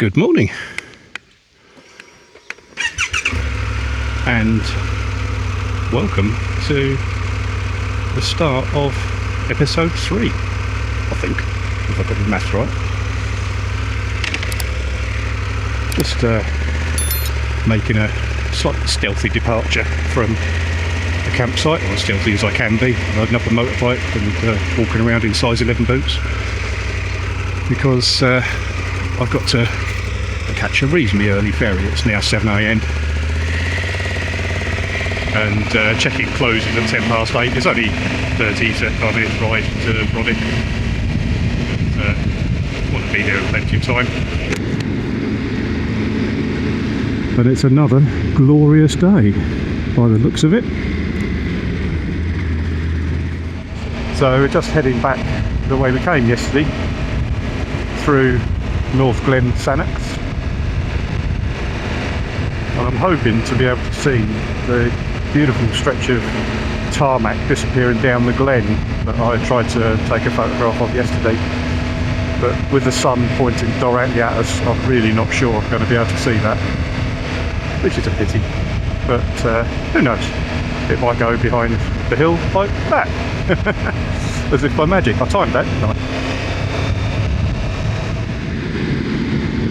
Good morning, and welcome to the start of episode 3, I think, if I got the maths right. Just making a slightly stealthy departure from the campsite, or as stealthy as I can be, loading up a motorbike and walking around in size 11 boots, because I've got to catch a reasonably early ferry. It's now 7 AM and check-in closes at 8:10. It's only 35 minutes ride to Brodick. Want to be there in plenty of time. But it's another glorious day by the looks of it. So we're just heading back the way we came yesterday, through North Glen Sannox. And I'm hoping to be able to see the beautiful stretch of tarmac disappearing down the glen that I tried to take a photograph of yesterday. But with the sun pointing directly at us, I'm really not sure I'm going to be able to see that, which is a pity. But who knows? It might go behind the hill like that. As if by magic. I timed that, didn't I?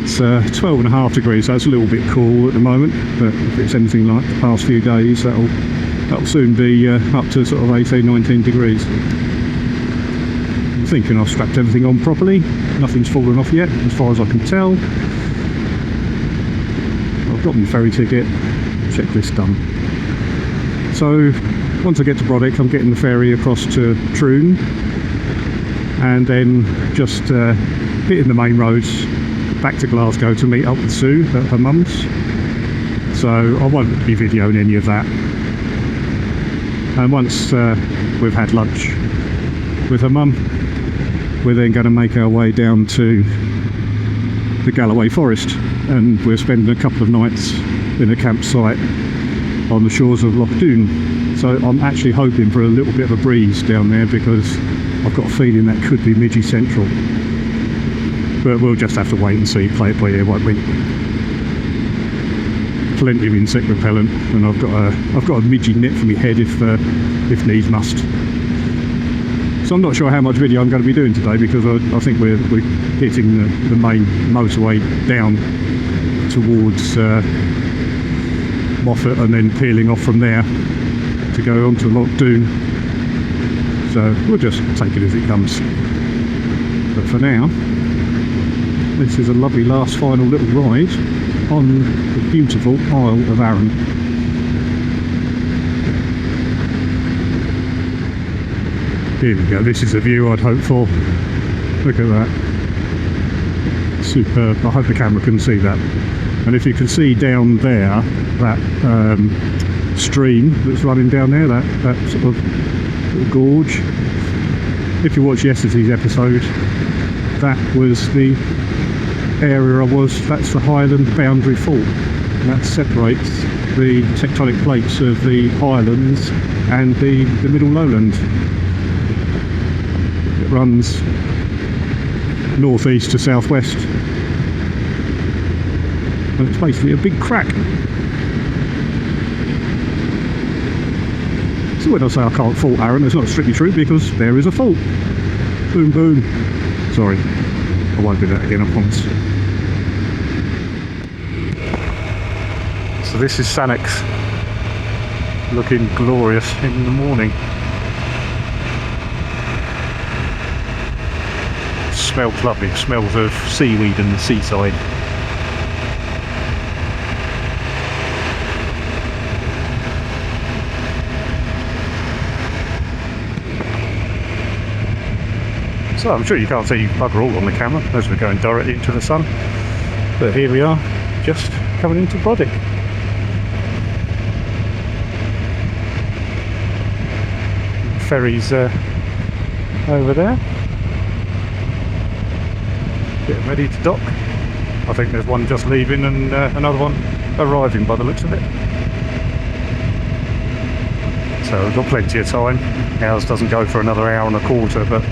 It's 12.5 degrees, so it's a little bit cool at the moment, but if it's anything like the past few days, that'll soon be up to sort of 18-19 degrees. I'm thinking I've strapped everything on properly. Nothing's fallen off yet, as far as I can tell. I've got my ferry ticket, checklist done. So once I get to Brodick, I'm getting the ferry across to Troon, and then just hitting the main roads back to Glasgow to meet up with Sue at her mum's. So I won't be videoing any of that. And once we've had lunch with her mum, we're then going to make our way down to the Galloway Forest, and we're spending a couple of nights in a campsite on the shores of Loch Doon. So I'm actually hoping for a little bit of a breeze down there, because I've got a feeling that could be midgy central. But we'll just have to wait and see, play it by ear, won't we? Plenty of insect repellent, and I've got a midgy net for my head if needs must. So I'm not sure how much video I'm going to be doing today, because I think we're hitting the main motorway down towards Moffat, and then peeling off from there to go on to Loch Doon. So we'll just take it as it comes. But for now, this is a lovely last final little ride on the beautiful Isle of Arran. Here we go, this is the view I'd hoped for. Look at that. Superb. I hope the camera can see that. And if you can see down there, that stream that's running down there, that sort of little gorge. If you watched yesterday's episode, that was the area I was, that's the Highland boundary fault, and that separates the tectonic plates of the Highlands and the middle lowland. It runs northeast to southwest, and it's basically a big crack. So when I say I can't fault Arran, it's not strictly true, because there is a fault. Boom boom. Sorry, I won't do that again, I promise. So this is Sannox, looking glorious in the morning. Smells lovely, smells of seaweed and the seaside. So I'm sure you can't see bugger all on the camera as we're going directly into the sun, but here we are, just coming into Brodick. Ferry's over there, getting ready to dock. I think there's one just leaving and another one arriving by the looks of it. So we've got plenty of time. Ours doesn't go for another hour and a quarter, but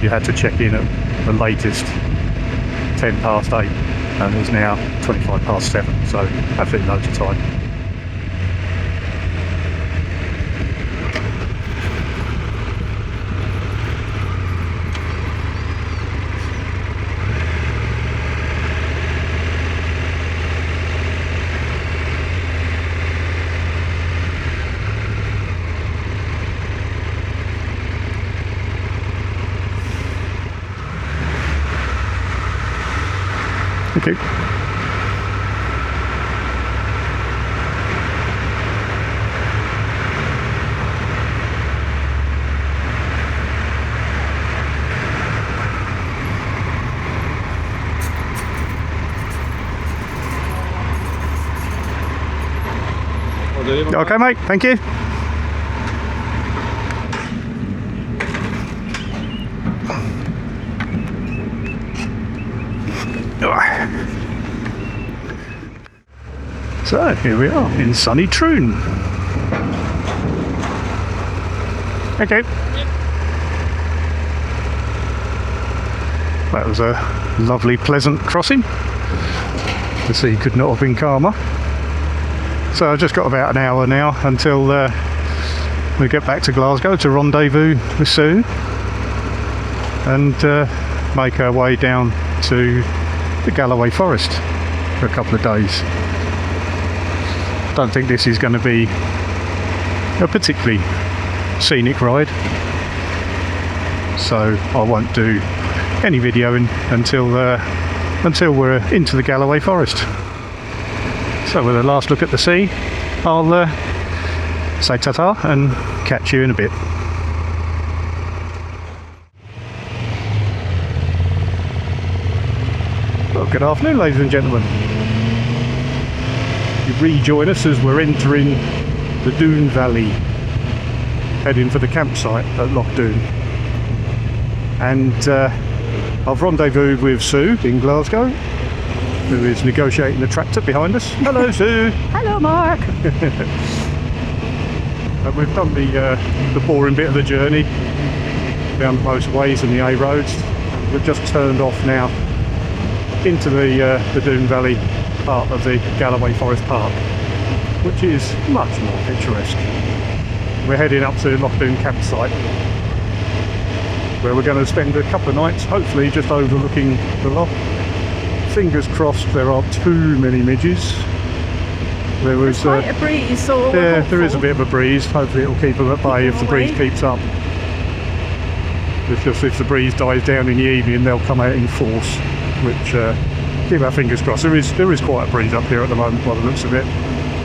you had to check in at the latest 8:10. and it's now 25 past 7, so absolutely loads of time. Okay. Okay, mate. Thank you. So here we are in sunny Troon. Okay. That was a lovely, pleasant crossing. The sea could not have been calmer. So I've just got about an hour now until we get back to Glasgow to rendezvous with Sue and make our way down to the Galloway Forest for a couple of days. Don't think this is going to be a particularly scenic ride, so I won't do any videoing until we're into the Galloway Forest. So with a last look at the sea, I'll say ta-ta and catch you in a bit. Well, good afternoon, ladies and gentlemen. You rejoin us as we're entering the Doon Valley, heading for the campsite at Loch Doon. And I've rendezvoused with Sue in Glasgow, who is negotiating the tractor behind us. Hello, Sue. Hello, Mark. And we've done the boring bit of the journey down the motorways and the A roads. We've just turned off now into the Doon Valley part of the Galloway Forest Park, which is much more picturesque. We're heading up to the Loch Doon campsite, where we're going to spend a couple of nights, hopefully just overlooking the loch. Fingers crossed there aren't too many midges. There's quite a breeze, so yeah, there is a bit of a breeze. Hopefully it'll keep them at bay if the breeze keeps up. It's just if the breeze dies down in the evening, they'll come out in force, which keep our fingers crossed. There is quite a breeze up here at the moment by the looks of it,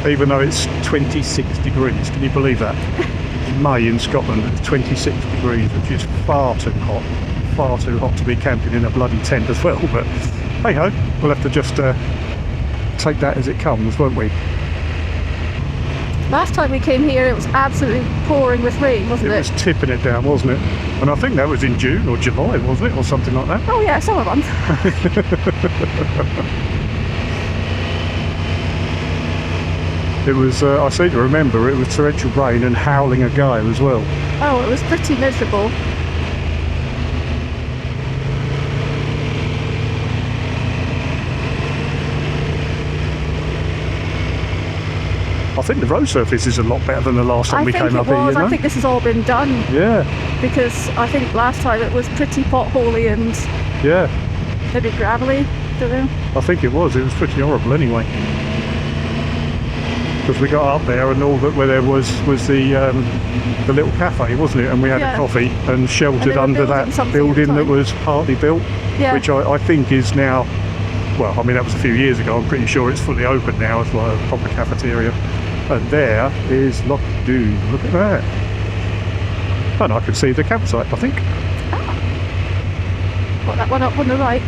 even though it's 26 degrees. Can you believe that? May in Scotland, it's 26 degrees, which is far too hot to be camping in a bloody tent as well. But hey ho, we'll have to just take that as it comes, won't we? Last time we came here, it was absolutely pouring with rain, wasn't it? It was tipping it down, wasn't it? And I think that was in June or July, wasn't it, or something like that? Oh yeah, summer month. It was, I seem to remember, it was torrential rain and howling a gale as well. Oh, it was pretty miserable. I think the road surface is a lot better than the last time we came up here. I think this has all been done. Yeah. Because I think last time it was pretty potholy and yeah, maybe gravelly, don't know. I think it was pretty horrible anyway. Because we got up there and all that where there was the little cafe, wasn't it? And we had a coffee and sheltered under that building that was partly built, which I think is now, well, I mean that was a few years ago, I'm pretty sure it's fully open now as like a proper cafeteria. And there is Loch Doon, look at that. And I can see the campsite, I think. Got that one up on the right.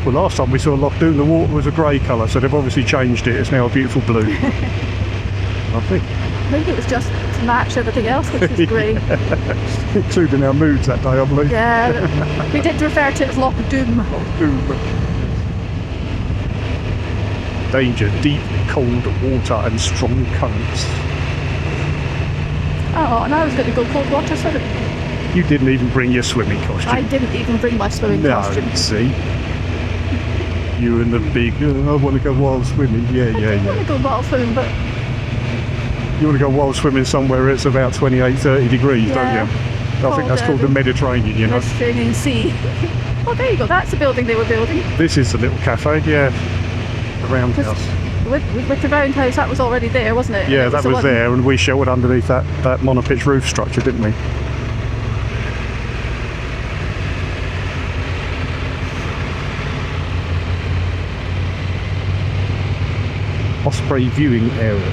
Well, last time we saw Loch Doon, the water was a grey colour, so they've obviously changed it. It's now a beautiful blue. I think. Maybe it was just to match everything else, which is grey. Including our moods that day, I believe. Yeah, we did refer to it as Loch Doon. Loch Doon. Danger, deep, cold water and strong currents. Oh, and I was going to go cold water swimming. You didn't even bring your swimming costume. I didn't even bring my swimming costume. See? You and the big, I want to go wild swimming. Yeah. I want to go wild swimming, but You want to go wild swimming somewhere it's about 28, 30 degrees, Yeah. don't you? I think that's called the Mediterranean, you know. Mediterranean Sea. Oh, there you go. That's the building they were building. This is the little cafe, yeah. The roundhouse. With the roundhouse, that was already there, wasn't it? Yeah, It that the was one- there, and we sheltered underneath that monopitch roof structure, didn't we? Osprey viewing area.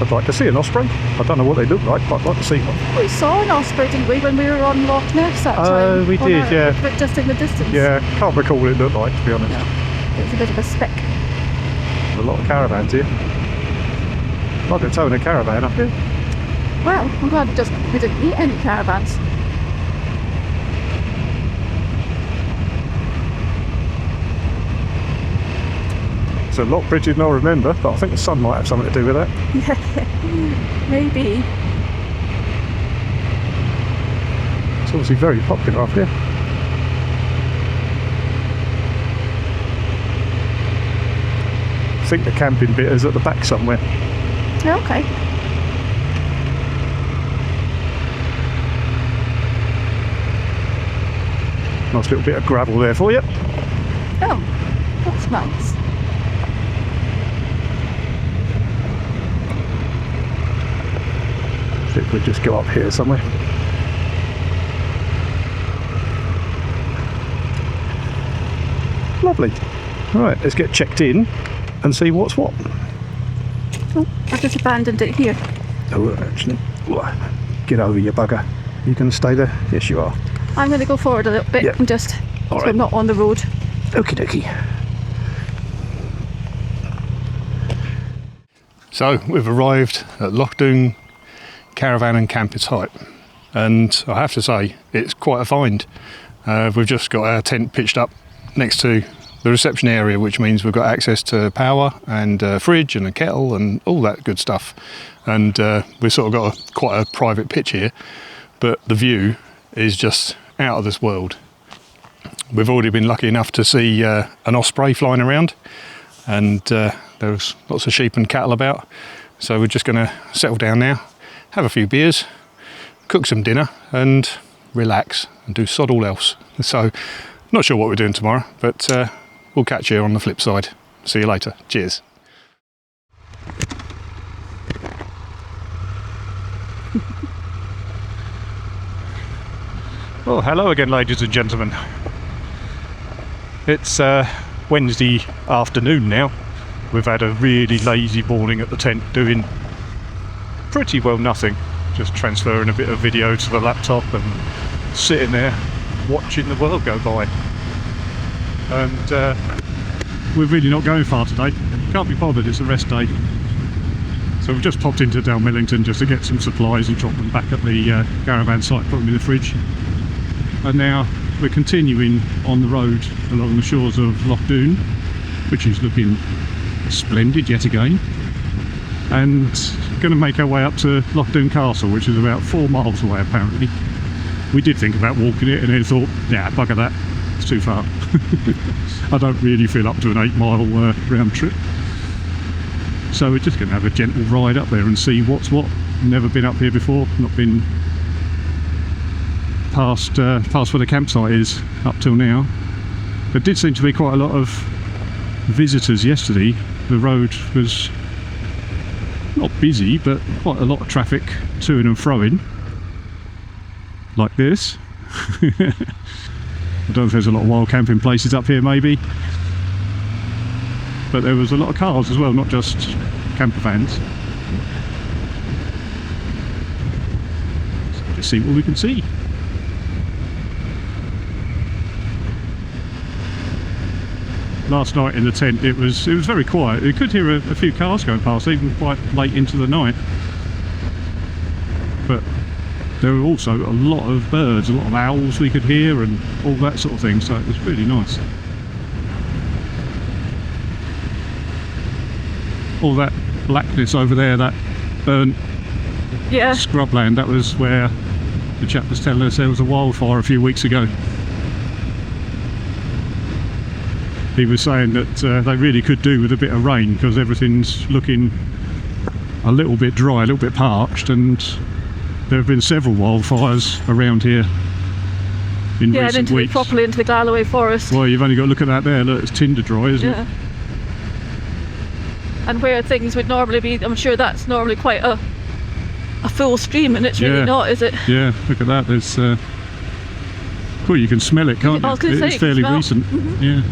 I'd like to see an osprey. I don't know what they look like, but I'd like to see one. We saw an osprey, didn't we, when we were on Loch Ness that time? We On did, our- yeah. But just in the distance. Yeah, can't recall what it looked like, to be honest. No. It was a bit of a speck. A lot of caravans here. Like they're towing a caravan up here. Well, I'm glad we didn't meet any caravans. It's a lot prettier than I remember, but I think the sun might have something to do with that. Maybe. It's obviously very popular up here. I think the camping bit is at the back somewhere. Okay. Nice little bit of gravel there for you. Oh, that's nice. I think we'll just go up here somewhere. Lovely. Right, let's get checked in and see what's what. Oh, I've just abandoned it here. Oh, actually, get over you bugger. You going to stay there? Yes, you are. I'm going to go forward a little bit Yep. and just All so right. I'm not on the road. Okie dokie. So we've arrived at Loch Doon Caravan and Camper Site, and I have to say it's quite a find. We've just got our tent pitched up next to the reception area, which means we've got access to power and a fridge and a kettle and all that good stuff. And we've sort of got quite a private pitch here, but the view is just out of this world. We've already been lucky enough to see an osprey flying around, and there's lots of sheep and cattle about. So we're just going to settle down now, have a few beers, cook some dinner and relax and do sod all else. So not sure what we're doing tomorrow, but we'll catch you on the flip side. See you later. Cheers. Well, hello again, ladies and gentlemen. It's Wednesday afternoon now. We've had a really lazy morning at the tent, doing pretty well nothing. Just transferring a bit of video to the laptop and sitting there watching the world go by. And we're really not going far today. Can't be bothered, it's a rest day. So we've just popped into Down Millington just to get some supplies and drop them back at the caravan site, put them in the fridge. And now we're continuing on the road along the shores of Loch Doon, which is looking splendid yet again, and going to make our way up to Loch Doon Castle, which is about 4 miles away apparently. We did think about walking it and then thought, yeah, bugger that, it's too far. I don't really feel up to an 8-mile round trip. So we're just going to have a gentle ride up there and see what's what. Never been up here before, not been past where the campsite is up till now. There did seem to be quite a lot of visitors yesterday. The road was not busy, but quite a lot of traffic to and froing, like this. I don't know if there's a lot of wild camping places up here, maybe, but there was a lot of cars as well, not just camper vans. So let's see what we can see. Last night in the tent it was very quiet. You could hear a few cars going past even quite late into the night, but there were also a lot of birds, a lot of owls we could hear and all that sort of thing, so it was really nice. All that blackness over there, that burnt scrubland, that was where the chap was telling us there was a wildfire a few weeks ago. he was saying that they really could do with a bit of rain because everything's looking a little bit dry, a little bit parched, and there have been several wildfires around here in recent weeks. Properly into the Galloway Forest. Well, you've only got to look at that there. Look, it's tinder dry, isn't it? And where things would normally be, I'm sure that's normally quite a full stream, and it's really not, is it? Yeah, look at that. There's well, you can smell it, can't you? I was going to say, it's fairly recent. Yeah.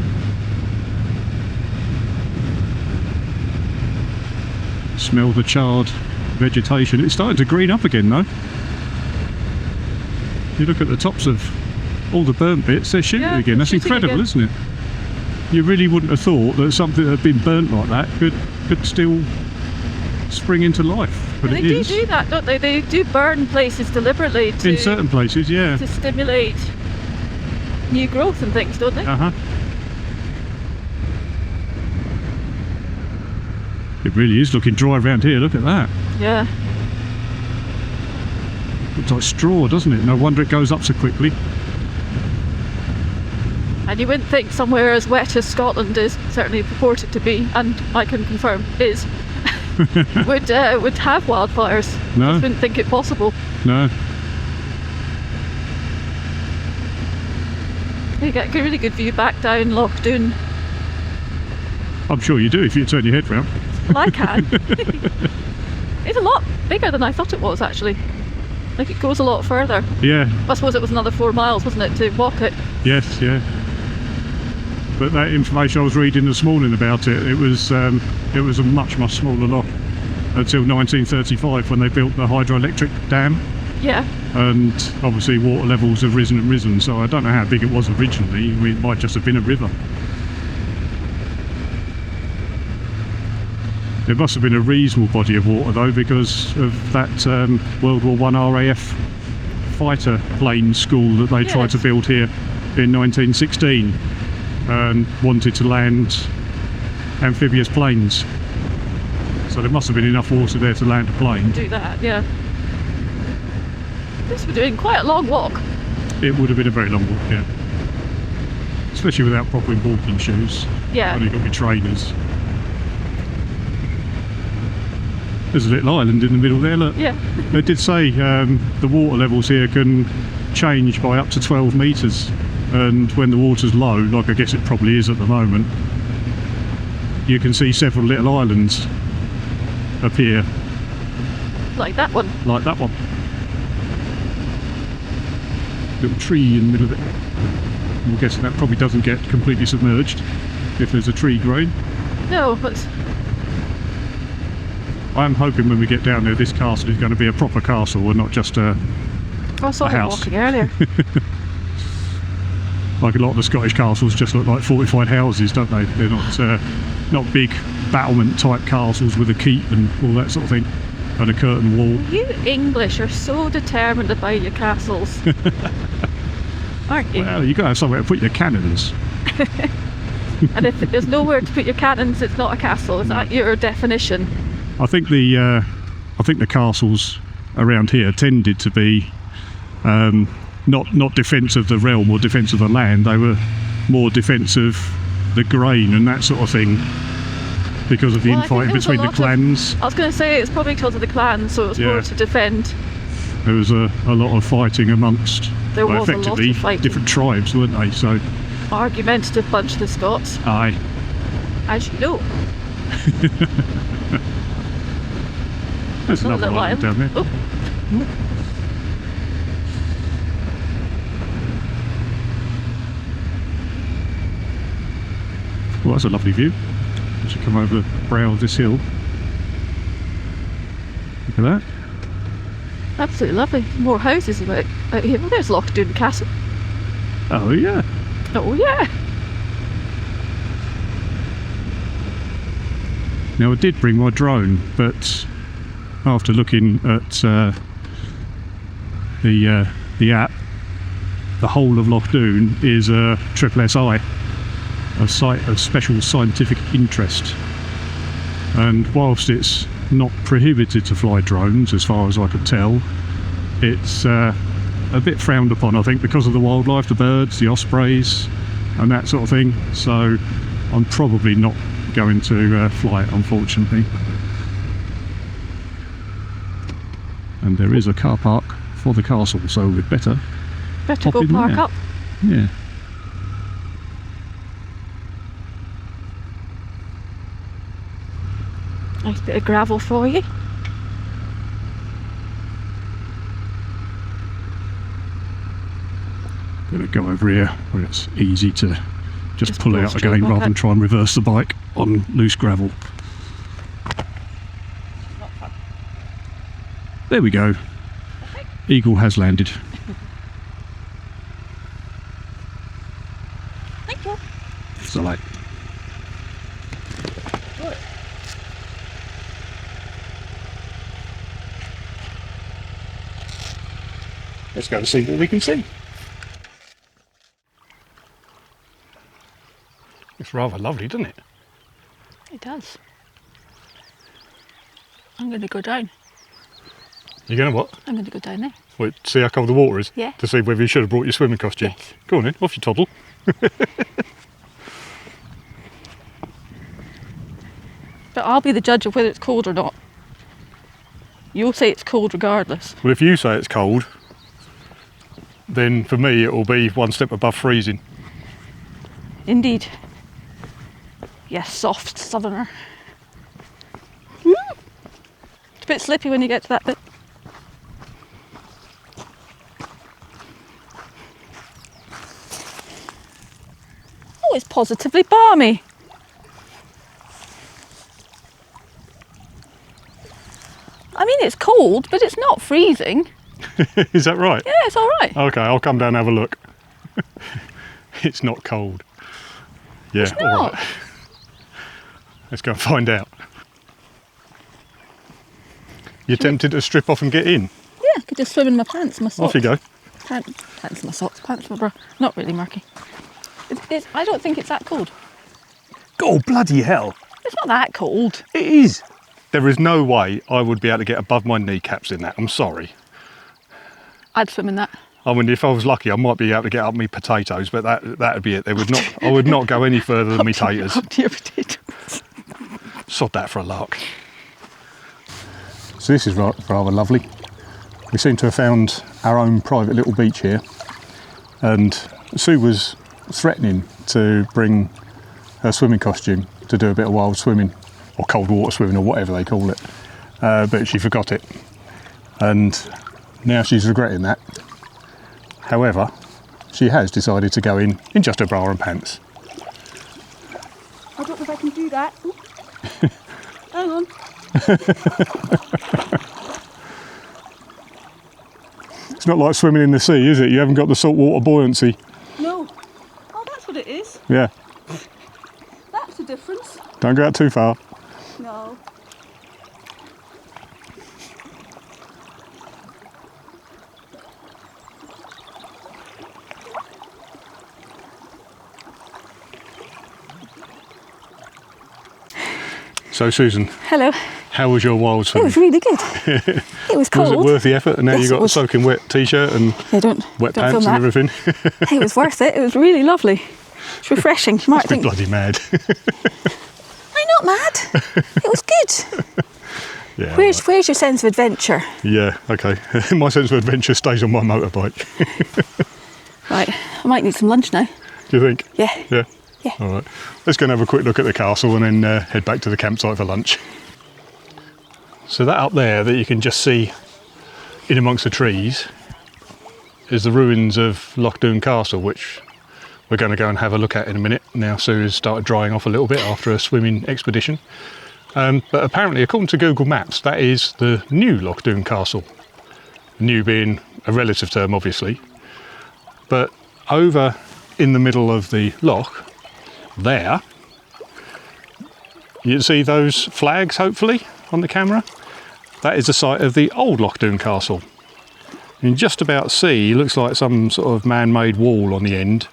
Smell the charred vegetation. It's starting to green up again though. You look at the tops of all the burnt bits, they're shooting again. That's incredible, isn't it? You really wouldn't have thought that something that had been burnt like that could still spring into life, but they do that, don't they? They do burn places deliberately in certain places, to stimulate new growth and things, don't they? It really is looking dry around here. Look at that. Yeah. Looks like straw, doesn't it? No wonder it goes up so quickly. And you wouldn't think somewhere as wet as Scotland is certainly purported to be, and I can confirm is, would have wildfires. No. Just wouldn't think it possible. No. You get a really good view back down Loch Doon. I'm sure you do if you turn your head round. Well, I can. It's a lot bigger than I thought it was, actually. Like, it goes a lot further. Yeah. I suppose it was another 4 miles, wasn't it, to walk it? Yes, yeah. But that information I was reading this morning about it was a much smaller loch until 1935 when they built the hydroelectric dam. Yeah. And obviously water levels have risen and risen, so I don't know how big it was originally. I mean, it might just have been a river. There must have been a reasonable body of water though, because of that World War I RAF fighter plane school that they tried to build here in 1916 and wanted to land amphibious planes. So there must have been enough water there to land a plane. Do that, yeah. This would have been quite a long walk. It would have been a very long walk, yeah. Especially without proper walking shoes. Yeah. Only got your trainers. There's a little island in the middle there, look. Yeah. They did say the water levels here can change by up to 12 metres, and when the water's low, like I guess it probably is at the moment, you can see several little islands appear. Like that one. Like that one. Little tree in the middle of it. I'm guessing that probably doesn't get completely submerged if there's a tree growing. No, but I'm hoping when we get down there this castle is going to be a proper castle and not just a I saw him house. walking earlier. Like a lot of the Scottish castles just look like fortified houses, don't they? They're not big battlement type castles with a keep and all that sort of thing, and a curtain wall. You English are so determined about your castles. Aren't you? Well, you've got to have somewhere to put your cannons. And if there's nowhere to put your cannons, it's not a castle. Is that your definition? I think the castles around here tended to be not defence of the realm or defence of the land. They were more defence of the grain and that sort of thing, because of the infighting between the clans. I was going to say it's probably because of the clans, so it was more to defend. There was a lot of fighting amongst effectively different tribes, weren't they? So argumentative bunch, the Scots. Aye. As you know. There's another island down there. Oh. Well, that's a lovely view. As you come over the brow of this hill. Look at that. Absolutely lovely. More houses out here. Well, there's Loch Doon Castle. Oh yeah. Oh yeah. Now I did bring my drone, but after looking at the app, the whole of Loch Doon is a SSSI, a site of special scientific interest. And whilst it's not prohibited to fly drones, as far as I could tell, it's a bit frowned upon, I think, because of the wildlife, the birds, the ospreys, and that sort of thing. So I'm probably not going to fly it, unfortunately. And there is a car park for the castle, so we'd better go park there. up. Yeah. Nice bit of gravel for you. Gonna go over here where it's easy to just pull go it out straight again back rather than up. try and reverse the bike on loose gravel. There we go. Eagle has landed. Thank you. So like, let's go and see what we can see. It's rather lovely, doesn't it? It does. I'm going to go down. You're going to what? I'm going to go down there. Wait, see how cold the water is? Yeah. To see whether you should have brought your swimming costume? Yes. Go on then, off you toddle. But I'll be the judge of whether it's cold or not. You'll say it's cold regardless. Well, if you say it's cold, then for me it will be one step above freezing. Indeed. Yes, soft southerner. It's a bit slippy when you get to that bit. Oh, it's positively balmy. I mean, it's cold, but it's not freezing. Is that right? Yeah, it's all right. Okay, I'll come down and have a look. It's not cold. Yeah, It's all not. right. Let's go and find out. You're tempted to strip off and get in? Yeah, I could just swim in my pants, my socks. Off you go. Pants, my socks, pants, my bra. Not really murky. I don't think it's that cold. Oh, bloody hell. It's not that cold. It is. There is no way I would be able to get above my kneecaps in that. I'm sorry. I'd swim in that. I mean, if I was lucky, I might be able to get up me potatoes, but that'd be it. They would not. I would not go any further than me taters. Up to your potatoes. Sod that for a lark. So this is rather lovely. We seem to have found our own private little beach here, and Sue was threatening to bring her swimming costume to do a bit of wild swimming or cold water swimming or whatever they call it, but she forgot it, and now she's regretting that. However, she has decided to go in just her bra and pants. I don't know if I can do that. Hang on. It's not like swimming in the sea, is it? You haven't got the saltwater buoyancy. No. Oh, that's what it is. Yeah, That's the difference. don't go out too far. No. So Susan, Hello. how was your wild It swimming? was really good. It was cold. Was it worth the effort? And now Yes, you've it got a was. soaking wet t-shirt and Yeah, don't wet film pants and that. everything. It was worth it. It was really lovely. It's refreshing. You might Be think, bloody mad. I'm not mad. It was good. Yeah. Where's your sense of adventure? Yeah. Okay. My sense of adventure stays on my motorbike. Right, I might need some lunch now. Do you think? Yeah. Yeah. Yeah. All right. Let's go and have a quick look at the castle and then head back to the campsite for lunch. So that up there that you can just see in amongst the trees is the ruins of Loch Doon Castle, which we're going to go and have a look at in a minute. Now Sue has started drying off a little bit after a swimming expedition. But apparently, according to Google Maps, that is the new Loch Doon Castle. New being a relative term, obviously. But over in the middle of the loch, there, you can see those flags, hopefully, on the camera. That is the site of the old Loch Doon Castle. You can just about see, it looks like some sort of man-made wall on the end.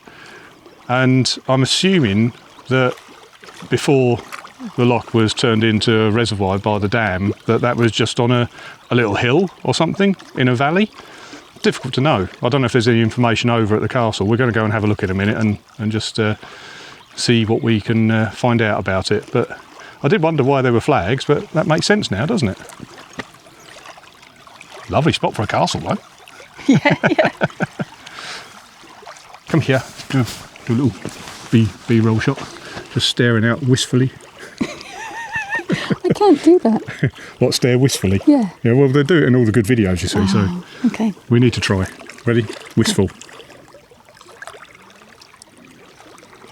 And I'm assuming that before the loch was turned into a reservoir by the dam, that was just on a little hill or something in a valley. Difficult to know. I don't know if there's any information over at the castle. We're going to go and have a look in a minute and just see what we can find out about it. But I did wonder why there were flags, but that makes sense now, doesn't it? Lovely spot for a castle, though. Yeah, yeah. Come here, do a little B-roll shot, just staring out wistfully. I can't do that. What, stare wistfully? Yeah. Yeah, well, they do it in all the good videos, you see, so Okay. we need to try. Ready? Wistful.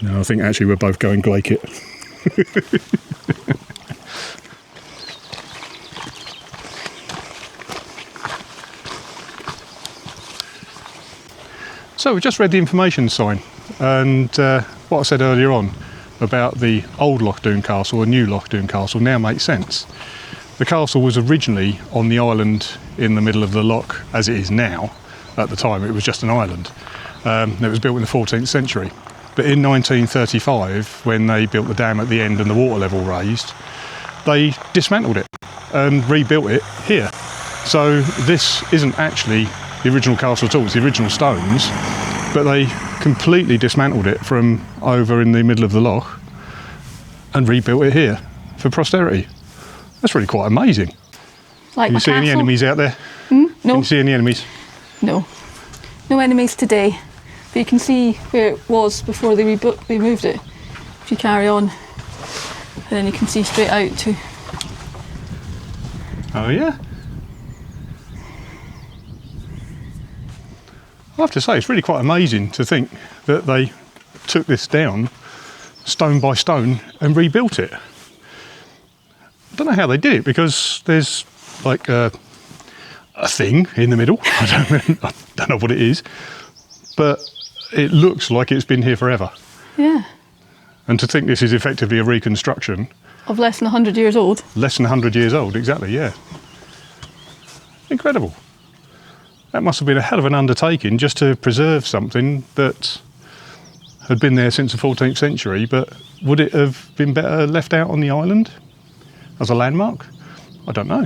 No, I think actually we're both going Glake it. So we just read the information sign, and what I said earlier on about the old Loch Doon castle and new Loch Doon castle now makes sense. The castle was originally on the island in the middle of the loch as it is now. At the time it was just an island. It was built in the 14th century. But in 1935, when they built the dam at the end and the water level raised, they dismantled it and rebuilt it here. So this isn't actually the original castle at all, it's the original stones, but they completely dismantled it from over in the middle of the loch and rebuilt it here for posterity. That's really quite amazing. Like Can you see any enemies out there? No. Can you see any enemies? No. No enemies today. But you can see where it was before they moved it. If you carry on, and then you can see straight out to. Oh yeah? I have to say, it's really quite amazing to think that they took this down stone by stone and rebuilt it. I don't know how they did it, because there's like a thing in the middle. I don't know what it is, but it looks like it's been here forever. Yeah. And to think this is effectively a reconstruction. Of less than 100 years old. Less than 100 years old, exactly, yeah. Incredible. That must have been a hell of an undertaking just to preserve something that had been there since the 14th century, but would it have been better left out on the island as a landmark? I don't know.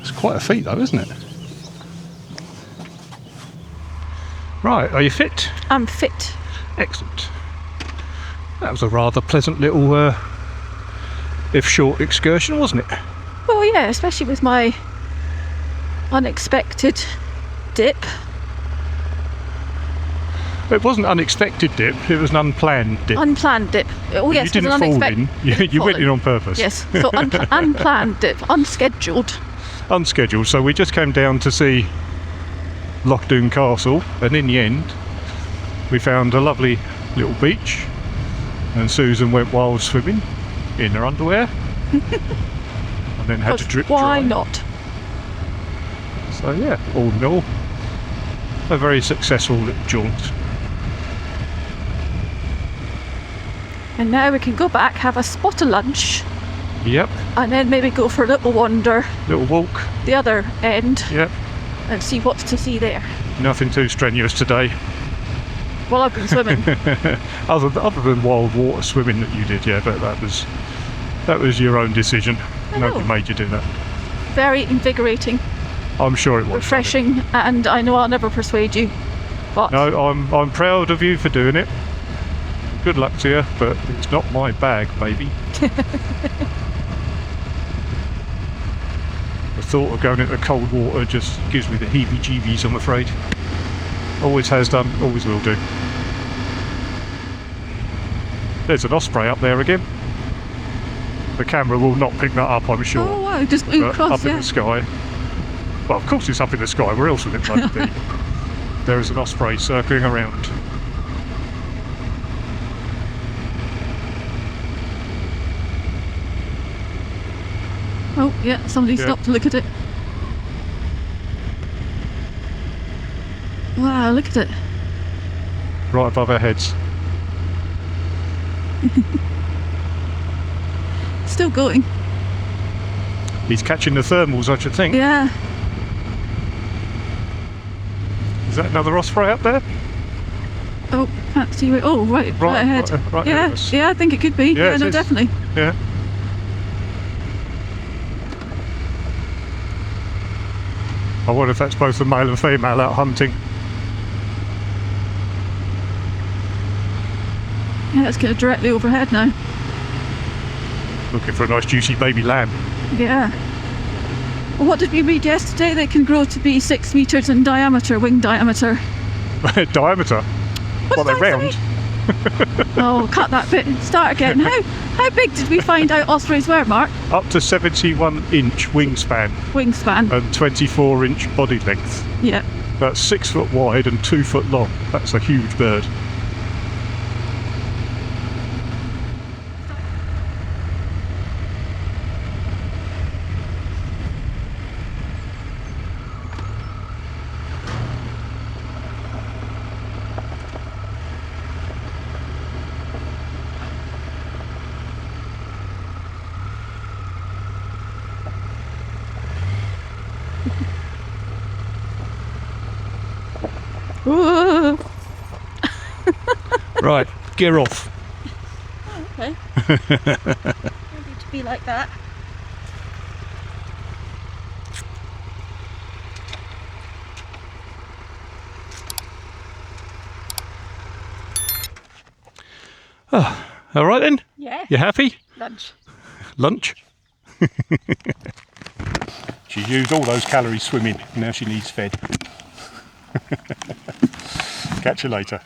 It's quite a feat though, isn't it? Right, are you fit? I'm fit. Excellent. That was a rather pleasant little, if short, excursion, wasn't it? Well, yeah, especially with my unexpected dip. It wasn't an unexpected dip, it was an unplanned dip. Unplanned dip. Oh, yes, You didn't fall in, you went in on purpose. Yes, so unplanned dip, unscheduled. Unscheduled, so we just came down to see Loch Doon Castle, and in the end we found a lovely little beach, and Susan went wild swimming in her underwear and then had to drip dry. Why not? So yeah, all in all, a very successful little jaunt. And now we can go back, have a spot of lunch, Yep, and then maybe go for a little wander little walk. the other end Yep, and see what's to see there. nothing too strenuous today. Well, I've been swimming. other than wild water swimming that you did, yeah, but that was your own decision. Nobody made you do that. Very invigorating, I'm sure it was. refreshing, and I know I'll never persuade you. But No, I'm proud of you for doing it. Good luck to you, but it's not my bag, baby. The thought of going into cold water just gives me the heebie-jeebies, I'm afraid. Always has done, always will do. There's an osprey up there again. The camera will not pick that up, I'm sure. oh wow, just flew But across, up in yeah. the sky. Well, of course it's up in the sky, where else would it bloody be? There is an osprey circling around. Oh yeah, somebody Yeah. stopped to look at it. Wow, look at it. Right above our heads. Still going. He's catching the thermals, I should think. Yeah. Is that another osprey up there? Oh, can't see where. Oh, right ahead. right Yeah, ahead of us. yeah, I think it could be. Yeah, Yeah, it no, is. definitely. Yeah. I wonder if that's both the male and female out hunting. Yeah, it's kind of directly overhead now. Looking for a nice juicy baby lamb. Yeah. Well, what did we read yesterday? They can grow to be 6 metres in diameter, wing diameter. Diameter? What They're did I round. say? Oh, cut that bit. Start again. How big did we find out ospreys were, Mark? Up to 71-inch wingspan Wingspan. and 24-inch body length. Yeah. That's 6 foot wide and 2 foot long. That's a huge bird. Ooh. Right, gear off. Oh, okay. Maybe to be like that. Oh, all right then. Yeah. You happy? Lunch. Lunch? She used all those calories swimming. Now she needs fed. Catch you later.